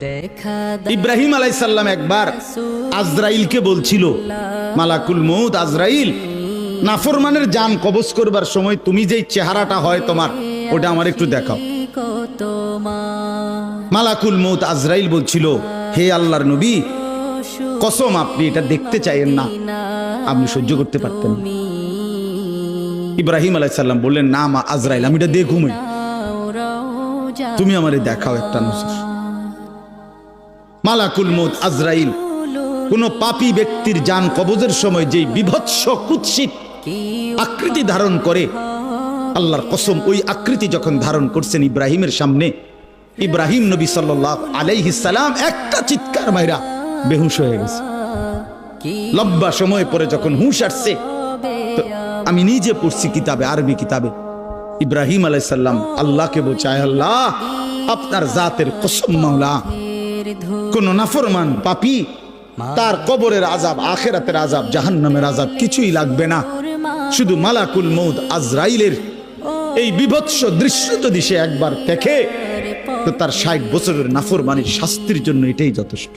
ইব্রাহিম আলাইহিস সালাম একবার আজরাইলকে বলছিল, মালাকুল মউত আজরাইল, নাফরমানের জান কবজ করবার সময় তুমি যেই চেহারাটা হয় তোমার, ওটা আমার একটু দেখাও। মালাকুল মউত আজরাইল বলছিল, হে আল্লাহর নবী, কসম আপনি এটা দেখতে চাইেন না, আপনি সহ্য করতে পারতেন না। ইব্রাহিম আলাইহিস সালাম বললেন, না মা আজরাইল, আমি এটা দেখুমই, তুমি আমারে দেখাও একটা নজর। মালাকুল মউত আজরাইল কোন পাপী ব্যক্তির জান কবজের সময় যেই বিভৎস কুৎসিত আকৃতি ধারণ করে, আল্লাহর কসম ওই আকৃতি যখন ধারণ করছেন ইব্রাহিমের সামনে, ইব্রাহিম নবী সাল্লাল্লাহু আলাইহি সাল্লাম একটা চিৎকার মাইরা বেহুশ হয়ে গেছে। লম্বা সময় পরে যখন হুঁশ আসছে, তো আমি নিজে পড়ছি কিতাবে, আরবি কিতাবে, ইব্রাহিম আলাইহিস সালাম আল্লাহকে বলছে, আল্লাহ আপনার জাতের কসম মাওলা, কোন নাফরমান পাপী তার কবরের আযাব, আখিরাতের আযাব, জাহান্নামের আযাব কিছুই লাগবে না, শুধু মালাকুল মউত আজরাইলের এই বিভৎস দৃশ্য যদি সে একবার দেখে, তো তার 60 বছরের নাফরমানির শাস্তির জন্য এটাই যথেষ্ট।